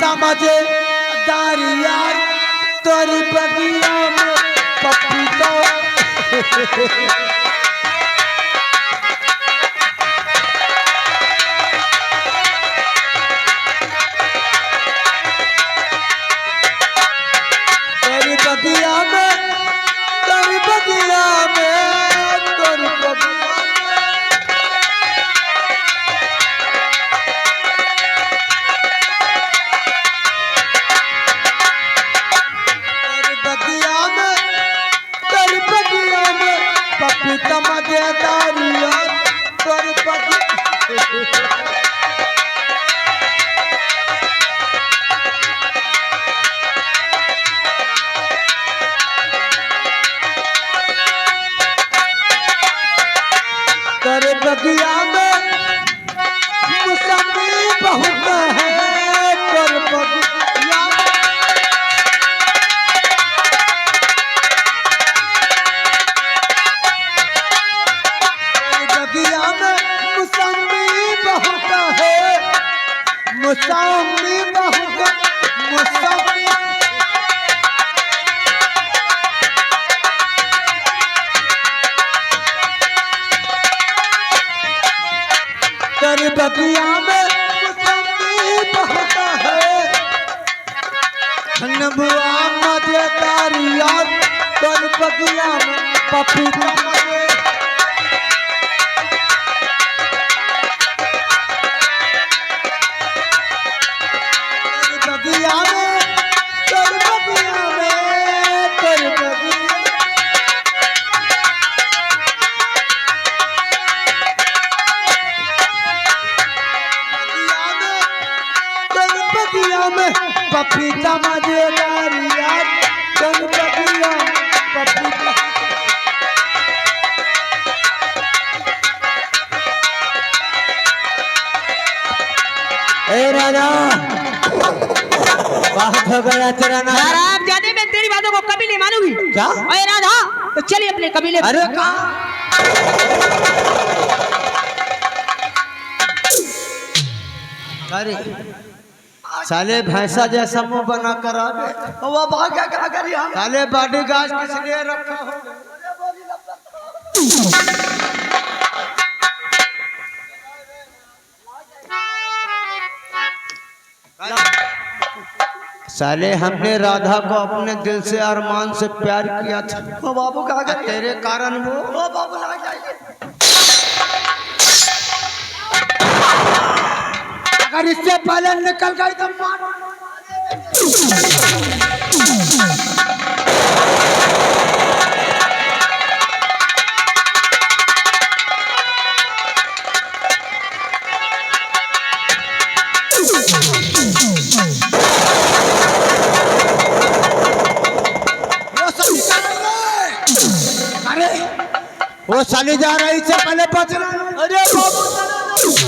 पपीता मजे दारिया तोरी बगिया में पपीता तेरी बगिया में तेरी बगिया में तोरी बगिया पपीता मजेदारिया तोरी बगिया तोरी बगिया में मौसमी बहुत है तोरी बगिया मौसमी बहुत मौसमी तेरी बगिया में मौसमी बहुत है नबुआ मजेदारिया तेरी बगिया में पपीता पपीता मजेदारिया तेरी बगिया पपीता ए राजा बात हो गया तेरा नाम आप जाने मैं तेरी बातों को कभी नहीं मानूंगी क्या अरे राधा तो चलिए अपने कबीले अरे का अरे साले भैंसा जैसा मुंह बना कर आ गए वो भाग्य क्या करिए हम साले बॉडी गार्ड किस लिए रखा हो साले हमने राधा को अपने दिल से अरमान से प्यार किया था वो बाबू कहा गया तेरे कारण वो बाबू ना जाइए अगर इससे पहले निकल गई तो मार वो साली जा रही से पहले बच रहा अरे बाबू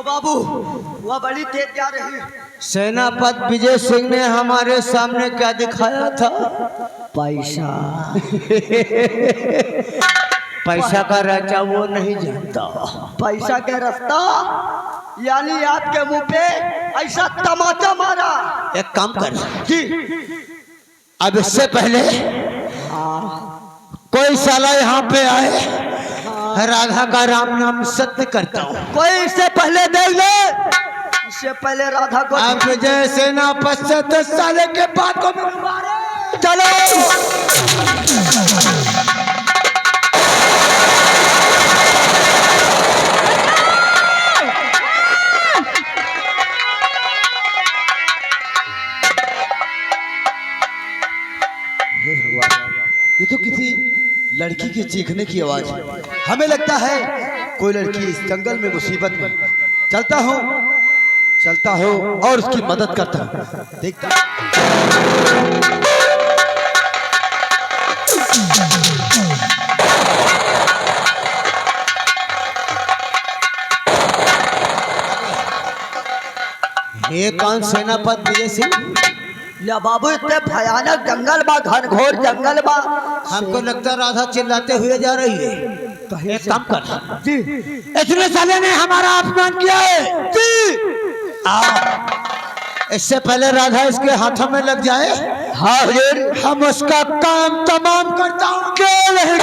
बाबू वह बड़ी तेज जा रही है सेनापति विजय सिंह ने हमारे सामने क्या दिखाया था पैसा पैसा का राजा वो नहीं जानता पैसा का रास्ता यानी आपके मुंह पे ऐसा तमाचा मारा एक काम कर जी अब इससे पहले कोई साला यहाँ पे आए राधा का राम नाम सत्य करता हूँ कोई इससे पहले देख ले इससे पहले राधा को आप विजय सेना 10 साल के बाद को चलो ये तो किसी लड़की के चीखने की आवाज है हमें लगता है कोई लड़की इस जंगल में मुसीबत में चलता हूँ और उसकी मदद करता हूँ देखता ये कौन सेनापति विजय सिंह? या बाबू इतने भयानक जंगल बा, घनघोर जंगल बा। हमको लगता है राधा चिल्लाते हुए जा रही है। तो एक काम कर जी, इतने साले ने हमारा अपमान किया है जी। आओ, इससे पहले राधा इसके हाथों में लग जाए, हाँ हम उसका काम तमाम करता हूँ। क्यों नहीं?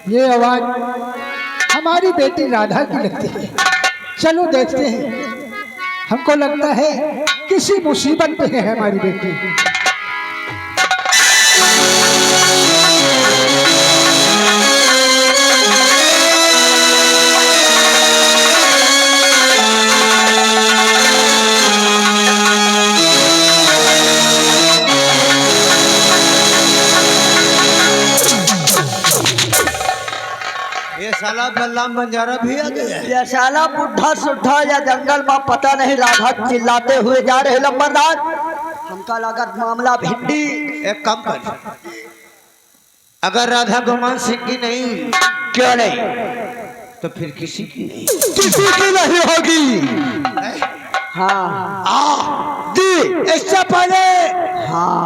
ये आवाज हमारी बेटी राधा की लगती है। चलो देखते हैं। हमको लगता है किसी मुसीबत में है हमारी बेटी। साला बलराम बंजारा भी आ गया। ये साला बुढ़ा सुढ़ा या जंगल में पता नहीं राधा चिल्लाते हुए जा रहे लंबरदार। हमका लागत मामला भिंडी। एक काम कर, अगर राधा गुमान सिंह की नहीं, क्यों नहीं, तो फिर किसी की नहीं, किसी की नहीं होगी। हाँ दी इससे पहले हाँ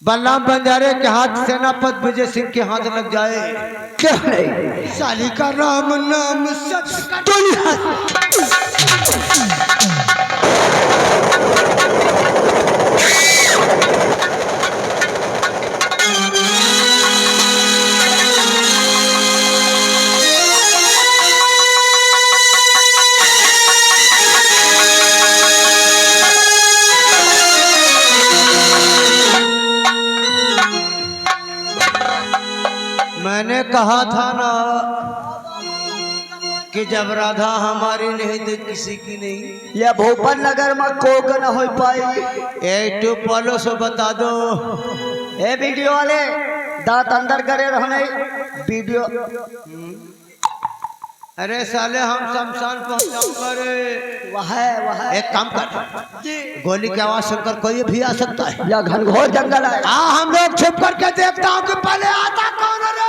बलराम बंजारे के हाथ सेनापति विजय सिंह के हाथ लग जाए, क्या नहीं? साली का राम नाम सच मैंने कहा था ना कि जब राधा हमारी नहीं तो किसी की नहीं। ये भोपाल नगर में कोक न हो पाई। ए टू पॉलो से बता दो। ए वीडियो वाले दांत अंदर करे रहने वीडियो। अरे साले हम शमशान पहुंचाऊंगा रे। वह एक काम कर, गोली की आवाज सुनकर कोई भी आ सकता है। या घनघोर जंगल है। हाँ हम लोग छुप करके देखता हूँ कि पहले आता कौन है रे।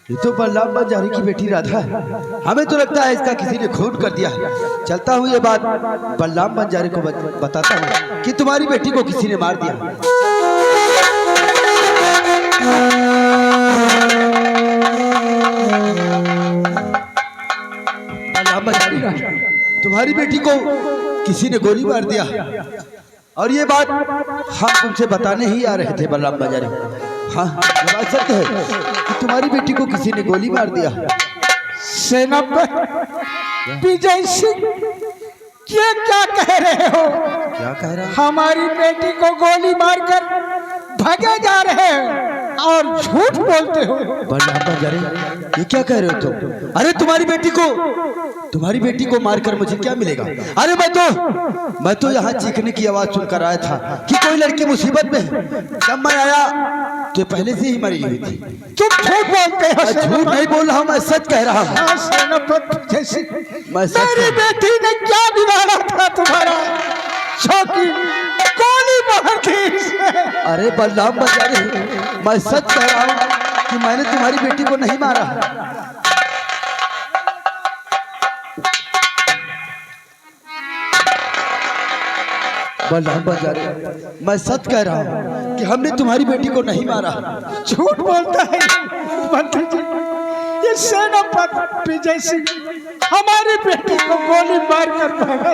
ये तो बलराम बंजारी की बेटी राधा है। हमें तो लगता है इसका किसी ने खून कर दिया। चलता हूँ ये बात बलराम बंजारी को बताता हूँ कि तुम्हारी बेटी को किसी ने मार दिया। बलराम बंजारी, तुम्हारी बेटी को किसी ने गोली मार दिया और ये बात हम तुमसे बताने ही आ रहे थे बलराम बंजारी। हाँ ये बात सत्य है कि तुम्हारी बेटी को किसी ने गोली मार दिया। सेनापति विजय सिंह, ये क्या कह रहे हो? क्या कह रहा है? हमारी बेटी को गोली मारकर भागे जा रहे हैं और झूठ बोलते हो। बलराम बंजारी, ये क्या कह रहे हो तुम? अरे तुम्हारी बेटी को मारकर मुझे क्या मिलेगा? अरे मैं तो यहाँ चीखने की आवाज सुनकर आया था कि कोई लड़की मुसीबत में है। जब मैं आया तो पहले से ही मरी हुई थी। तुम झूठ बोलते हो। झूठ नहीं बोल रहा हूँ, मैं सच कह रहा हूँ। मेरी बेटी ने क्या बिगाड़ा था तुम्हारा? शौकीन गोली मार दी। अरे बलराम बंजारी, मैं सच कह रहा हूँ कि मैंने तुम्हारी बेटी को नहीं मारा। बलराम बंजारी, मैं सच कह रहा हूँ कि हमने तुम्हारी बेटी को नहीं मारा। झूठ बोलता है मंत्री जी। ये सेनापति विजय सिंह हमारी बेटी को गोली मारकर भागा।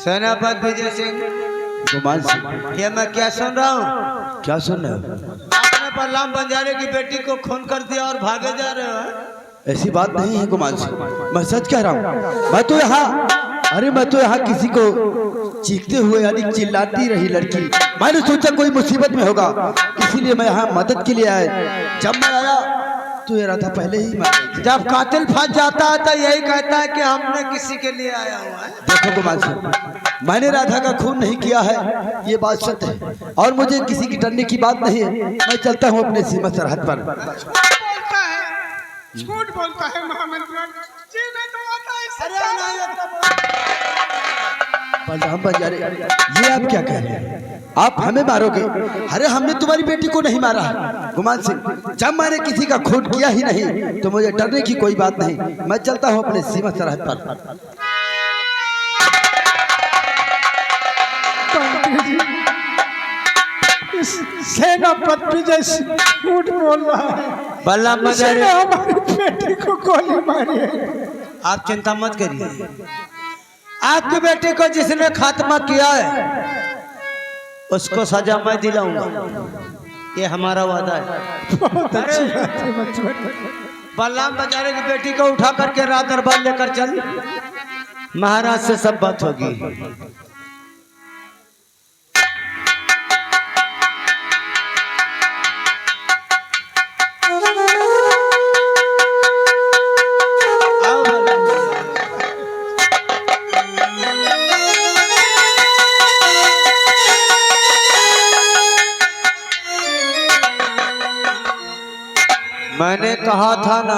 सेनापति विजय सिंह, गुमान सिंह, ये मैं क्या सुन रहा हूँ? क्या सुन रहे हो? आपने बलराम बंजारे की बेटी को खून कर दिया और भागे जा रहे हो। ऐसी बात नहीं है गुमान सिंह, मैं सच कह रहा हूँ। मैं तो यहाँ किसी को चीखते हुए यानी चिल्लाती रही लड़की। मैंने सोचा कोई मुसीबत में होगा, इसीलिए मैं यहाँ मदद के लिए आया। जब मैं आया तो ये राधा पहले ही मर गई थी। जब कातिल फंस जाता है तो यही कहता है कि हमने किसी के लिए आया हुआ है। देखो गुमान सिंह, मैंने राधा का खून नहीं किया है, ये बात सत्य है और मुझे किसी की डरने की बात नहीं है। मैं चलता हूँ अपने सीमा सरहद पर। झूठ बोलता है महामंत्री जी, मैं तो आता बलराम बंजारे, ये आप क्या कह रहे हैं? आप हमें मारोगे? अरे हमने तुम्हारी बेटी को नहीं मारा। गुमान सिंह, जब मैंने किसी का खून किया ही नहीं तो मुझे डरने की कोई बात नहीं। मैं चलता हूँ अपने सीमा सरहद पर। सेनापति जैसे झूठ बोल रहा है। बलराम बंजारे, हमारी बेटी को गोली मारी है। आप चिंता मत करिए, आपकी बेटी को जिसने खात्मा किया है उसको सजा मैं दिलाऊंगा, ये हमारा वादा है। बहुत अच्छी बात है बचपन। बलराम बंजारे की बेटी को उठा करके रात दरबार लेकर चल, महाराज से सब बात होगी। मैंने कहा था ना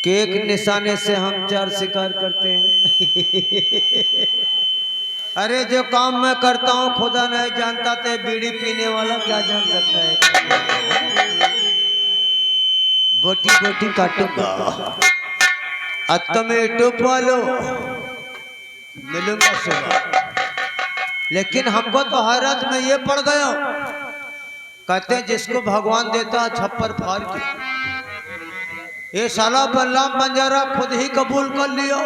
कि एक निशाने से हम 4 शिकार करते हैं। अरे जो काम मैं करता हूँ खुदा नहीं जानता, तो बीड़ी पीने वाला क्या जान सकता है। बोटी बोटी काटूंगा, अब तो मैं यूट्यूब वालों मिलूंगा सुबह। लेकिन हमको तो हैरत में ये पड़ गया, कहते हैं जिसको भगवान देता है छप्पर फाड़ के, ये साला बलराम बंजारा खुद ही कबूल कर लिया,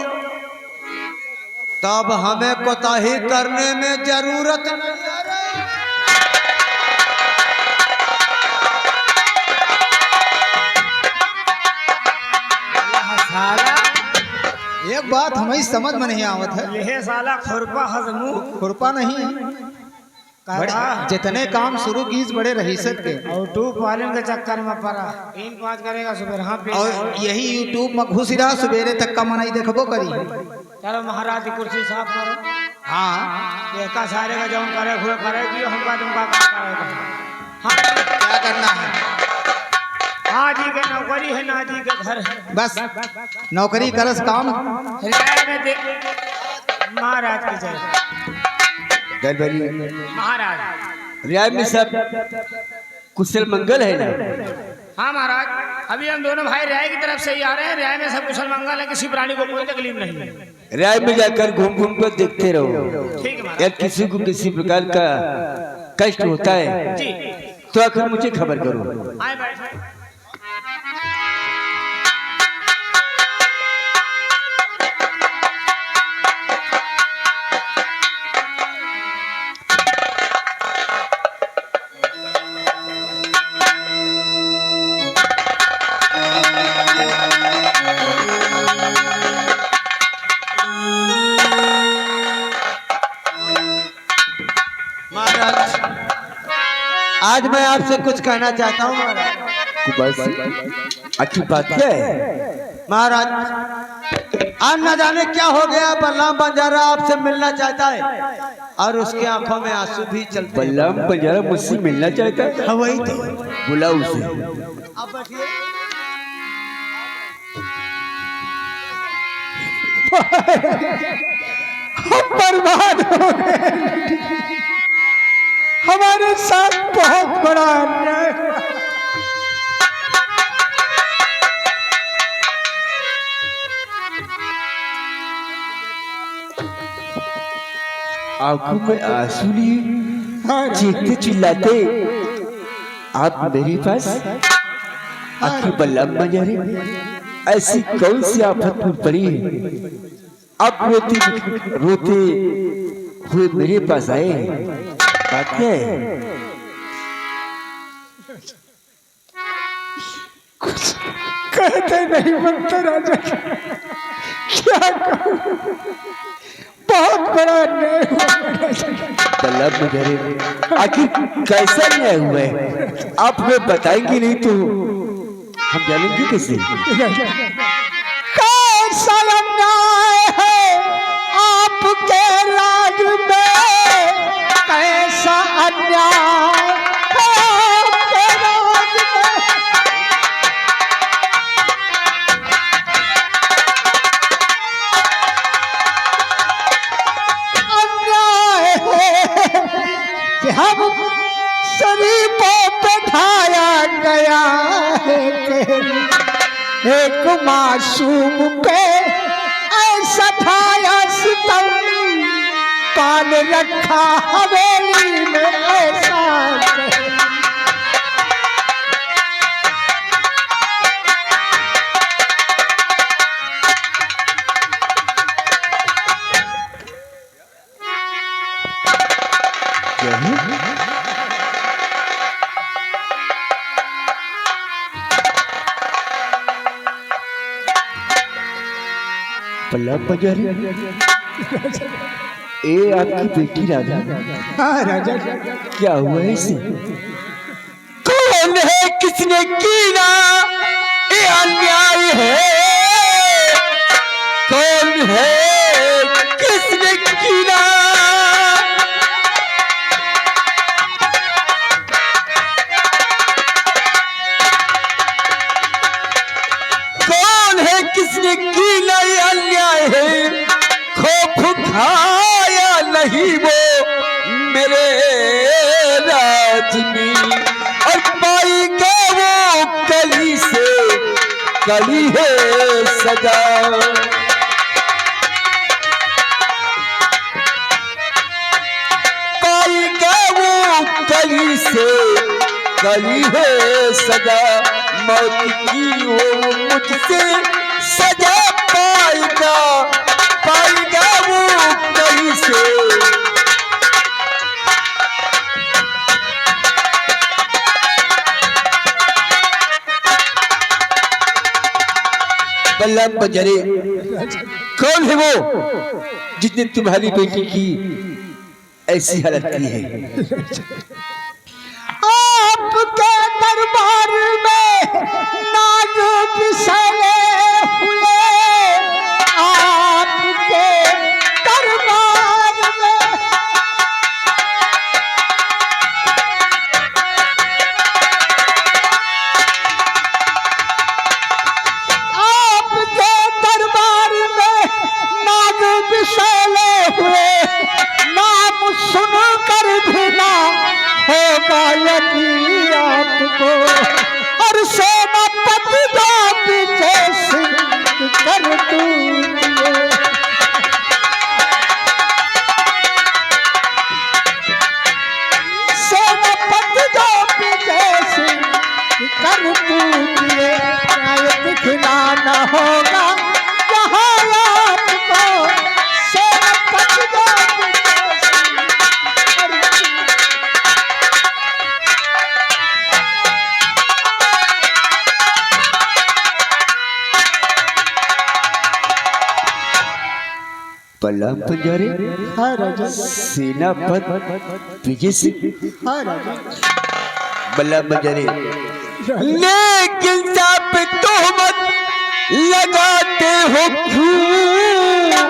तब हमें कोताही करने में जरूरत नहीं है। एक बात हमें समझ में नहीं आवत है। ये साला खुरपा हजमू खुरपा नहीं, जितने काम शुरू कीज बड़े रहीसत के और यूट्यूब वाले के चक्कर में पड़ा। 3-5 करेगा सुबह हाँ पे और यही यूट्यूब में घुस रहा, सवेरे तक का मनाई देखबो करी। चलो महाराज की कुर्सी साफ करो। हाँ, ये का सारे का जौन करे हुए करेगी, हमका तुमका काम करेगा। हाँ क्या करना है? हाँ जी के नौकरी है, ना जी के घर है। बस नौकरी करस काम। रियायत में दे महाराज की जय। महाराज रियाय में सब कुशल मंगल है ना? हाँ महाराज, अभी हम दोनों भाई रियाय की तरफ से ही आ रहे हैं। रियाय में सब कुशल मंगल है, किसी प्राणी को कोई तकलीफ नहीं है। रियाय में जाकर घूम घूम कर देखते रहो, ठीक है महाराज। या किसी को किसी प्रकार का कष्ट होता है जी तो आखिर मुझे खबर करो। आए बैठे। आज मैं आपसे कुछ कहना चाहता हूँ महाराज। अच्छी बात क्या है? महाराज, आज न जाने क्या हो गया, बलराम बंजारा आपसे मिलना चाहता है और उसकी आंखों में आंसू भी चलते हैं। बलराम बंजारा मुझसे मिलना चाहता है? हाँ, वही तो। बुलाओ उसे। आप बैठिए। हम बर्बाद हो गए। हमारे साथ बहुत बड़ा अन्याय हुआ। आंखों में आंसू लिए चीखते चिल्लाते आप मेरे पास? आखिर बलराम बंजारे ऐसी कौन सी आफत में पड़ी है आप रोते हुए मेरे पास आए? बात क्या है? कुछ कहते नहीं बनता राजा, क्या कहूं? बहुत बड़ा अन्याय हुआ। बलराम बंजारे आखिर कैसा अन्याय हुआ है? आप हमें बताएंगे नहीं तो हम जानेंगे कैसे? कैसा अन्याय है आपके राज में, कैसा अन्याय है आपके राज में। अन्याय है कि हम शरीफों पे ढाया गया है, एक मासूम पे ऐसा ढाया सितम, पाल रखा हवेली में ऐसा। पल्ला पंजारी, ए आपकी बेटी राधा। हाँ राजा, क्या हुआ इसे? कौन है, किसने कीना ये अन्याय है? कौन है, किसने कीना? कौन है, किसने कीना ये अन्याय है? खौफ खाया नहीं वो मेरे राजनी, और पाएगा वो कली से कली है सजा। पाएगा वो कली से कली है सजा, मौत की वो मुझसे सजा पाएगा, पाएगा वो कली से। बल्ला पंजरे, कौन है वो जिसने तुम्हारी बेटी की ऐसी हालत की है? आपके दरबार में नाग बिसले हुए, आपके दरबार में। आपके दरबार में नाग बिसले हुए, नाम सुनकर भी ना होगा यकीन आपको, और सेनापति जो पीछे सिंह कर दूंगे। सेनापति जो पीछे सिंह कर दूंगे, शायद खिलाना होगा यहाँ आपको, सेनापति जो पीछे सिंह कर दूंगे। पल्ला पंजारे, हाँ राजा, सेनापति विजय सिंह। हाँ राजा। बल्ला पंजारे, लेकिन सब तोहमत लगाते हो क्यों?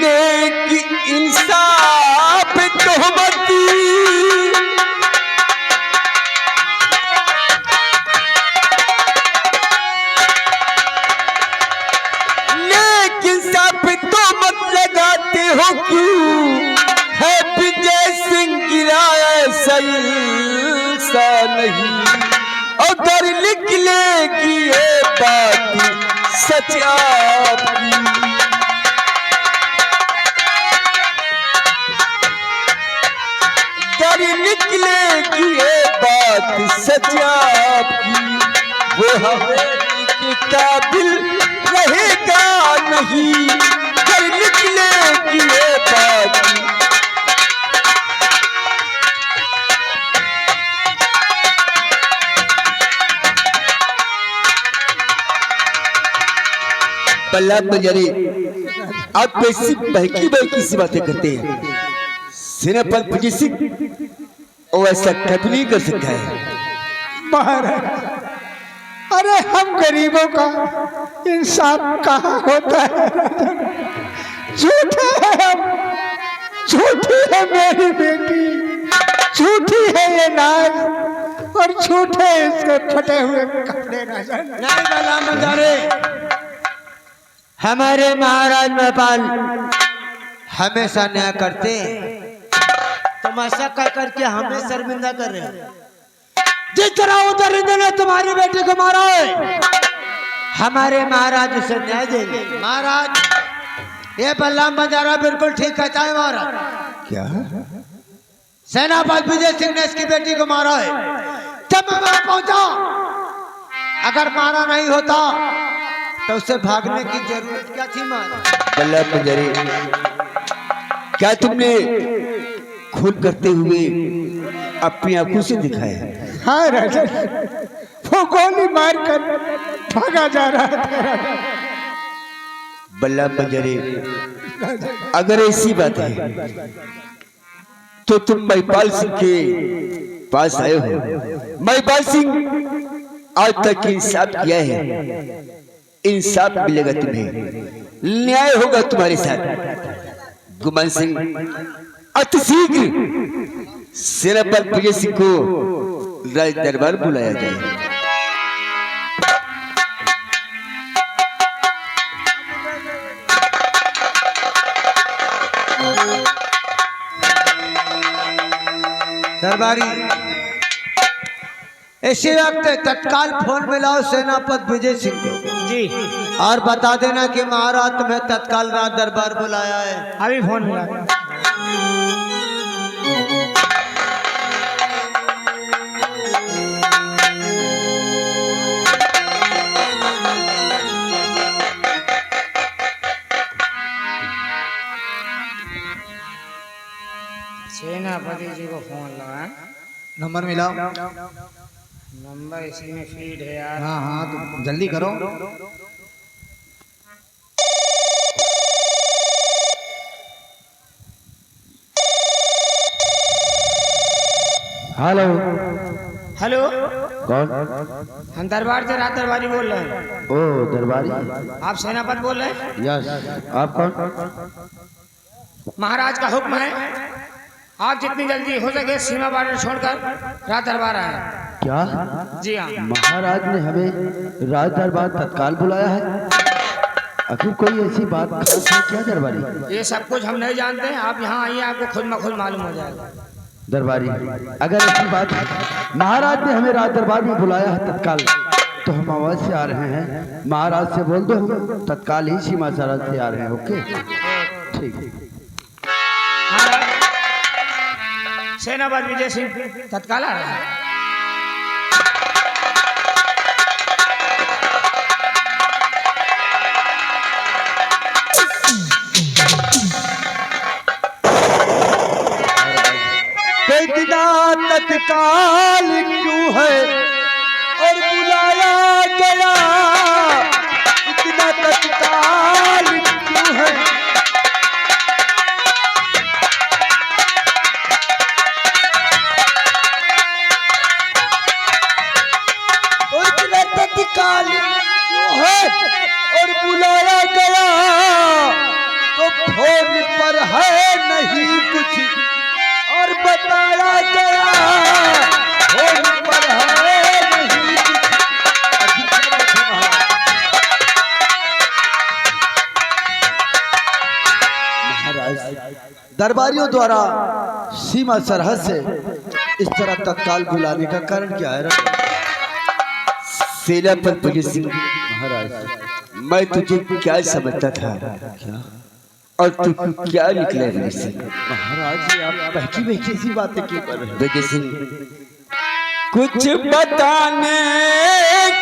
नेकी इंसाफ तोहमती, लेकिन सब तोहमत लगाते हो क्यों? है विजय सिंह गिराया सही सा नहीं, अगर निकलेगी ये बात सच आपकी। अगर निकलेगी ये बात सच आपकी, वो हवेली के काबिल रहेगा नहीं। अगर निकलेगी ये बात, पल्ला पंजारी, आप कैसी बहकी बहकी सी बातें करते हैं? सेनापति विजय सिंह वो ऐसा कभी नहीं कर सकता है। महाराज, अरे हम गरीबों का इंसाफ कहाँ होता है? झूठे हैं हम, झूठी है मेरी बेटी, झूठी है ये नाच और झूठे इसके फटे हुए कपड़े नजर। नहीं बला मंजारे, हमारे महाराज नेपाल हमेशा न्याय करते हैं। तुम ऐसा कर करके हमें शर्मिंदा कर रहे हो। जिस तरह उधर ने तुम्हारी बेटी को मारा है, हमारे महाराज उसे न्याय देंगे। महाराज ये बल्लाम बंजारा बिल्कुल ठीक कहता है महाराज। क्या? सेनापति विजय सिंह ने इसकी बेटी को मारा है। जब मैं वहां पहुंचा, अगर मारा नहीं होता तो उसे भागने की जरूरत क्या थी महाराज? बल्लभ मंजरी, क्या तुमने खून करते हुए अपनी आंखों से दिखाया? हाँ राजा, वो गोली मारकर भागा जा रहा था। बल्लभ मंजरी, अगर ऐसी बात है तो तुम महिपाल सिंह के पास आए हो। महिपाल सिंह आज तक इंसाफ किया है, इंसाफ मिलेगा तुम्हें, न्याय होगा तुम्हारे साथ। गुमान सिंह, अतिशीघ्र सेनापति विजय सिंह को राज दरबार बुलाया जाए। दरबारी, इसी वक्त तत्काल फोन मिलाओ सेनापति विजय सिंह को जी, और बता देना कि महाराज तुम्हें तत्काल राज दरबार बुलाया है। अभी फोन मिला। सेनापति जी को फोन लगा। नंबर मिलाओ। नंबर इसी में फीड है यार। हाँ हाँ, तो जल्दी करो। हेलो। हेलो, कौन? हम दरबार से रात दरबारी बोल रहे हैं। ओ दरबारी, आप सेनापति बोल रहे हैं? यस। आप कौन? महाराज का हुक्म है, आप जितनी जल्दी हो सके सीमा बॉर्डर छोड़कर रात दरबार आए। क्या? जी हाँ। महाराज ने हमें राज दरबार तत्काल बुलाया है? आखिर कोई ऐसी बात खास है क्या दरबारी? ये सब कुछ हम नहीं जानते हैं, आप यहाँ आइए, आपको खुद में खुद मालूम हो जाएगा। दरबारी, अगर ऐसी बात है, महाराज ने हमें राज दरबार में बुलाया है तत्काल, तो हम आवाज से आ रहे हैं। महाराज से बोल दो हम तत्काल ही सीमा सरहद से आ रहे हैं। ओके, ठीक है। सेनापति विजय सिंह तत्काल आ रहे हैं। इतना तत्काल क्यों है और बुलाया गया? इतना तत्काल क्यों है? इतना तत्काल क्यों है और बुलाया गया? तो फोन पर है नहीं कुछ और बताया गया, फोन पर है नहीं कुछ। महाराज, दरबारियों द्वारा सीमा सरहद से इस तरह तत्काल बुलाने का कारण क्या है? सेनापति विजय सिंह, महाराज मैं तुझे क्या समझता था क्या? और तू क्या निकला विजय सिंह? महाराज ये आप बहकी बहकी सी बातें क्यों कर रहे हैं? विजय सिंह, कुछ बताने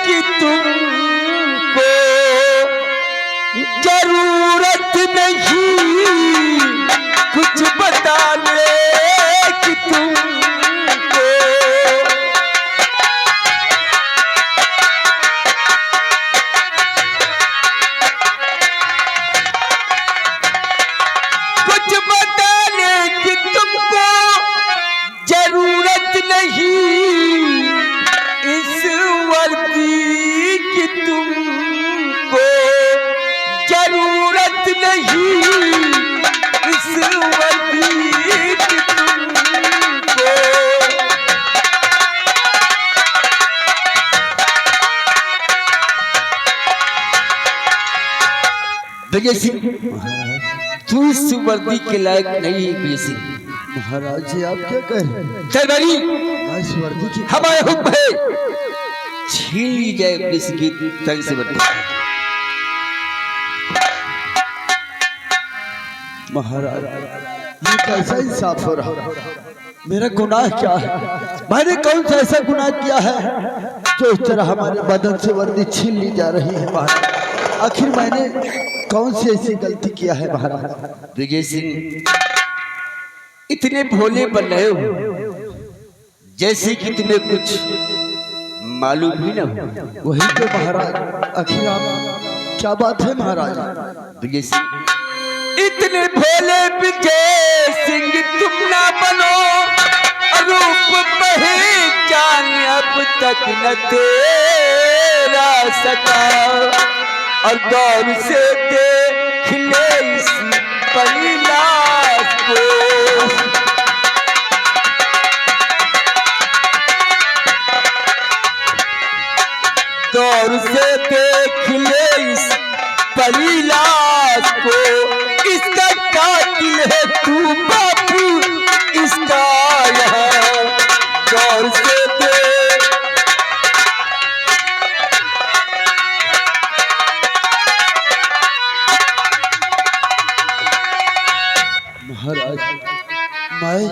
की तुमको जरूरत नहीं, कुछ बताने की तुमको जरूरत नहीं, इस वर्दी नहीं इस वर्दी की तुमको। विजय सिंह, तू इस वर्दी के लायक नहीं है विजय सिंह। महाराज जी आप क्या कह रहे हैं? दरबारी, इस वर्दी की हमारा हुक्म है छीन ली जाए विजय सिंह की तन से वर्दी। महाराज ये कैसा इंसाफ हो रहा? मेरा गुनाह क्या है? मैंने कौन सा ऐसा गुनाह किया है जो इस तरह हमारे बदन से वर्दी छीन ली जा रही है महाराज? आखिर मैंने कौन सी ऐसी गलती किया है महाराज? विजय सिंह, इतने भोले बन रहे हो जैसे कि तुम्हें कुछ मालूम ही न हो। वही तो महाराज, आखिर आप क्या बात है महाराज? विजय सिंह, इतने भोले विजय सिंह तुम ना बनो, रूप पहचान अब तक न तेरा सका, और गौर से देख ले इस परिलास को। गौर से देख ले इस परिलास को, इसका कातिल है तू बापू, इसका यहाँ गौर से देख। महाराज मैं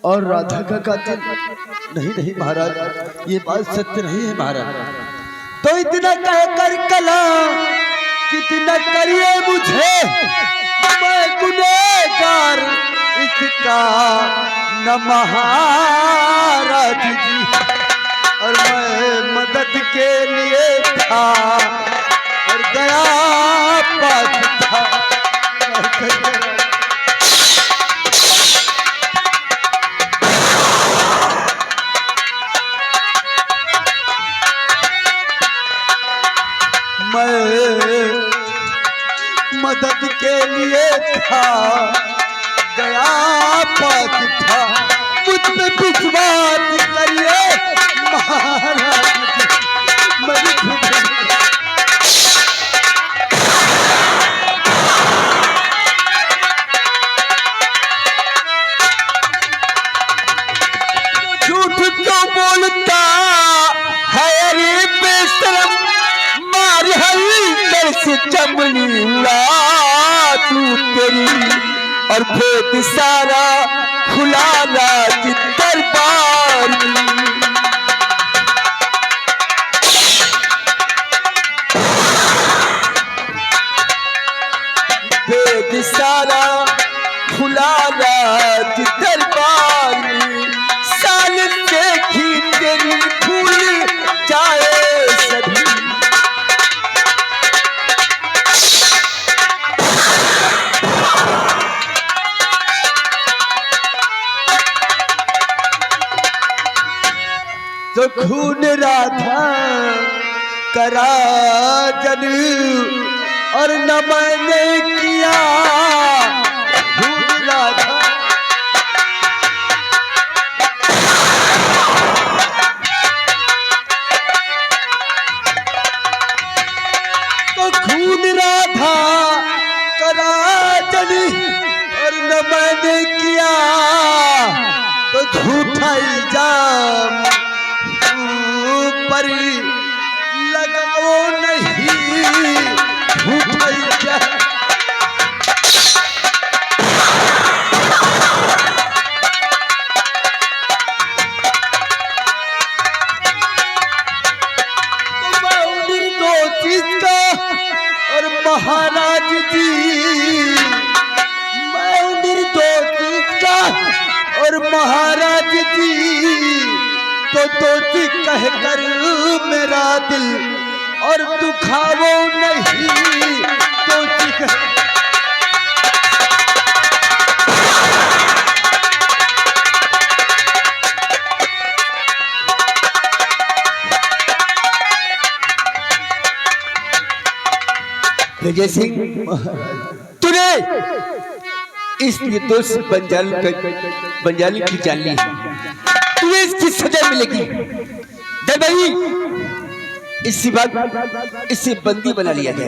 और राधा का कातिल? नहीं नहीं महाराज, ये बात सत्य नहीं है महाराज। तो इतना कह कर कला कितना करिए मुझे, मैं गुनहगार इसका न महाराज जी, और मैं मदद के लिए था और गया पास था। मदद के लिए था, गया पास था, मुझ पे विश्वास करिए महाराज जी। झूठ क्यों बोलता है अरे बेशरम, मार हरी से चमड़ी उड़ा तू तेरी, और भेद सारा खुला राज दरबार में। भेद सारा खुला राज दरबार में, साल देखी तेरी भूल जाए सभी। तो खून राधा करा जन, और न मैंने किया खून राधा। तो खून राधा करा जन, और न मैंने किया तो झूठा इल्जाम पर लगाओ नहीं, झूठा इल्जाम। और महाराज जी, मैं निर्दोष का और महाराज जी, तो दोषी कहकर मेरा दिल और दुखावो नहीं, दोषी कह। विजय सिंह, तूने इस निर्दोष बंजाली की जान ली है, तुम्हें इसकी सजा मिलेगी। दरबारी इसी बात इसे बंदी बना लिया गया।